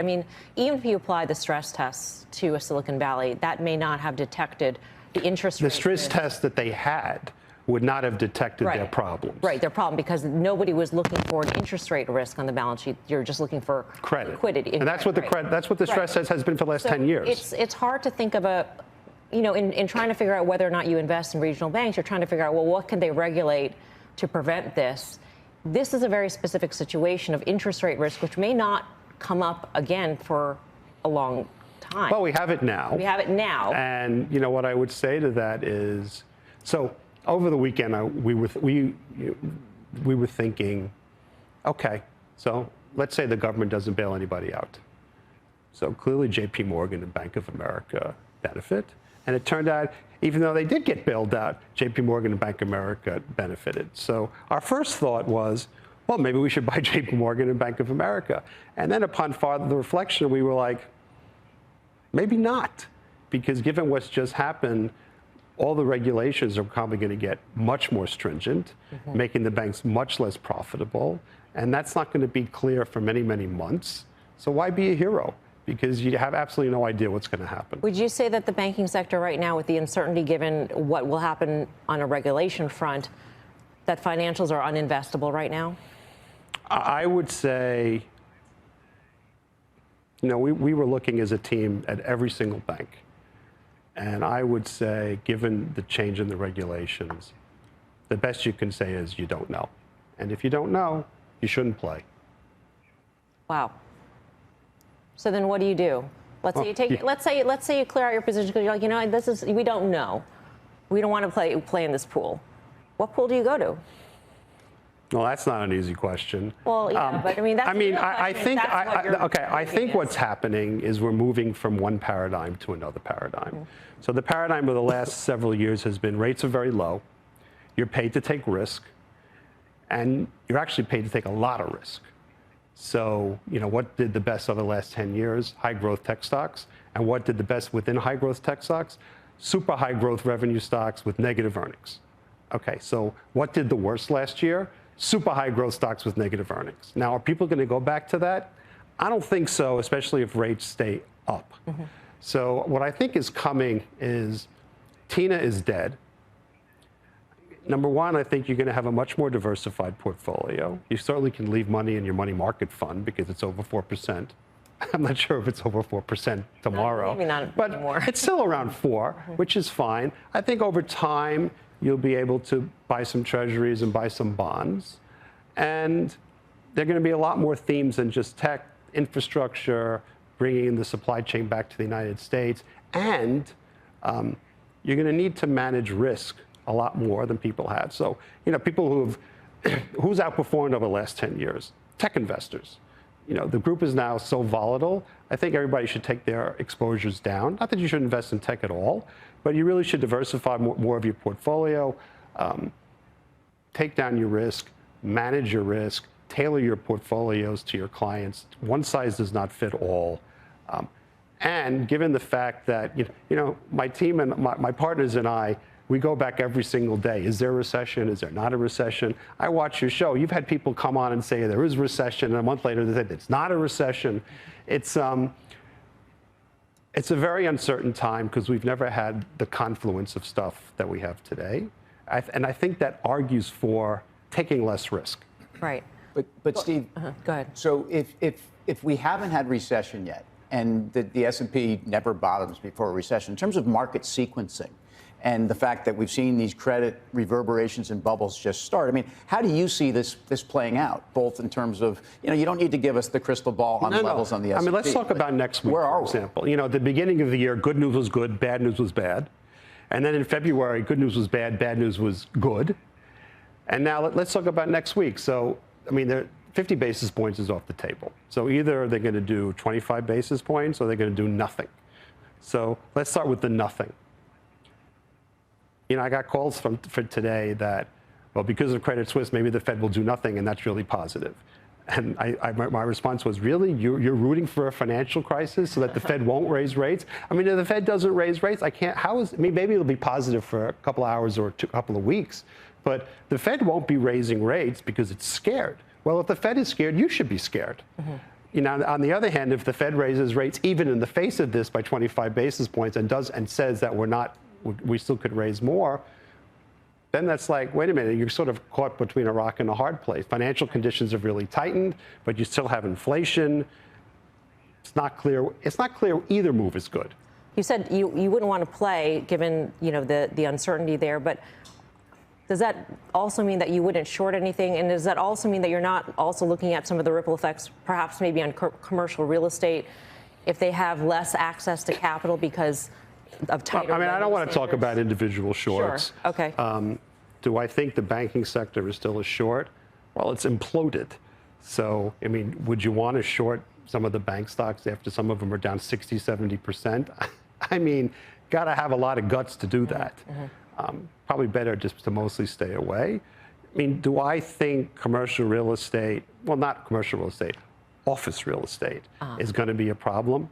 I mean, even if you apply the stress tests to a Silicon Valley, that may not have detected the interest rate. The stress test that they had would not have detected their problems. Right, their problem, because nobody was looking for an interest rate risk on the balance sheet. You're just looking for credit. Liquidity. And that's what the stress test has been for the last 10 years. It's hard to think of in trying to figure out whether or not you invest in regional banks, you're trying to figure out, well, what can they regulate to prevent this? This is a very specific situation of interest rate risk, which may not come up again for a long time. Well, we have it now. We have it now. And, what I would say to that is, so over the weekend, we were thinking, okay, so let's say the government doesn't bail anybody out. So clearly JPMorgan and Bank of America benefit. And it turned out, even though they did get bailed out, JPMorgan and Bank of America benefited. So our first thought was, well, maybe we should buy JPMorgan and Bank of America. And then upon further reflection, we were like, maybe not. Because given what's just happened, all the regulations are probably going to get much more stringent, making the banks much less profitable. And that's not going to be clear for many, many months. So why be a hero? Because you have absolutely no idea what's going to happen. Would you say that the banking sector right now, with the uncertainty given what will happen on a regulation front, that financials are uninvestable right now? I would say, we were looking as a team at every single bank. And I would say, given the change in the regulations, the best you can say is you don't know. And if you don't know, you shouldn't play. Wow. So then what do you do? Let's say you clear out your position because you're like, we don't know. We don't want to play in this pool. What pool do you go to? Well, that's not an easy question. Well, yeah, but I mean, I think what's happening is we're moving from one paradigm to another paradigm. So the paradigm of the last several years has been rates are very low, you're paid to take risk, and you're actually paid to take a lot of risk. So, what did the best over the last 10 years? High growth tech stocks. And what did the best within high growth tech stocks? Super high growth revenue stocks with negative earnings. Okay, so what did the worst last year? Super high growth stocks with negative earnings. Now, are people going to go back to that? I don't think so, especially if rates stay up. So what I think is coming is Tina is dead. Number one, I think you're going to have a much more diversified portfolio. You certainly can leave money in your money market fund because it's over 4%. I'm not sure if it's over 4% tomorrow. Maybe not but anymore. It's still around 4, which is fine. I think over time, you'll be able to buy some treasuries and buy some bonds. And there are going to be a lot more themes than just tech, infrastructure, bringing the supply chain back to the United States. And you're going to need to manage risk a lot more than people have. So, people who's outperformed over the last 10 years? Tech investors. The group is now so volatile. I think everybody should take their exposures down. Not that you should invest in tech at all, but you really should diversify more of your portfolio, take down your risk, manage your risk, tailor your portfolios to your clients. One size does not fit all. And given the fact that, my team and my partners and I, we go back every single day. Is there a recession? Is there not a recession? I watch your show. You've had people come on and say there is a recession, and a month later they say it's not a recession. It's a very uncertain time because we've never had the confluence of stuff that we have today. And I think that argues for taking less risk. Right. But Steve, go ahead. So if we haven't had recession yet, and the S&P never bottoms before a recession, in terms of market sequencing, and the fact that we've seen these credit reverberations and bubbles just start. I mean, how do you see this playing out, both in terms of, you don't need to give us the crystal ball on levels on the S&P. I mean, let's talk about next week, for example. At the beginning of the year, good news was good, bad news was bad. And then in February, good news was bad news was good. And now let's talk about next week. So, 50 basis points is off the table. So either they're going to do 25 basis points or they're going to do nothing. So let's start with the nothing. I got calls for today that, well, because of Credit Suisse, maybe the Fed will do nothing, and that's really positive. And my response was, really? You're rooting for a financial crisis so that the Fed won't raise rates? If the Fed doesn't raise rates, maybe it'll be positive for a couple of hours or a couple of weeks, but the Fed won't be raising rates because it's scared. Well, if the Fed is scared, you should be scared. you know, on the other hand, if the Fed raises rates even in the face of this by 25 basis points and says that we still could raise more, then that's like, wait a minute, you're sort of caught between a rock and a hard place. Financial conditions have really tightened, but you still have inflation. It's not clear. It's not clear either move is good. You said you wouldn't want to play given, you know, the uncertainty there, but does that also mean that you wouldn't short anything? And does that also mean that you're not also looking at some of the ripple effects, perhaps maybe on commercial real estate, if they have less access to capital because of tighter? I mean, I don't want to talk standards? about individual shorts. Sure. Okay. Do I think the banking sector is still a short? Well, it's imploded. So, I mean, would you want to short some of the bank stocks after some of them are down 60, 70%? I mean, got to have a lot of guts to do that. Probably better just to mostly stay away. I mean, do I think commercial real estate, well, not commercial real estate, office real estate is going to be a problem?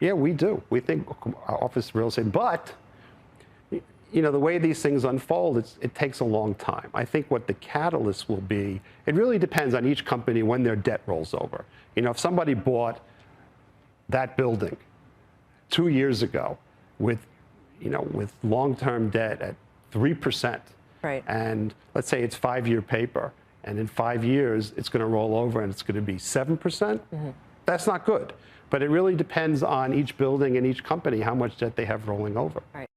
Yeah, we do. We think office real estate, but you know, the way these things unfold, it takes a long time. I think what the catalyst will be, it really depends on each company when their debt rolls over. You know, if somebody bought that building 2 years ago with, you know, with long-term debt at 3%, right, and let's say it's 5-year paper, and in 5 years it's going to roll over and it's going to be 7%, that's not good. But it really depends on each building and each company how much debt they have rolling over. Right.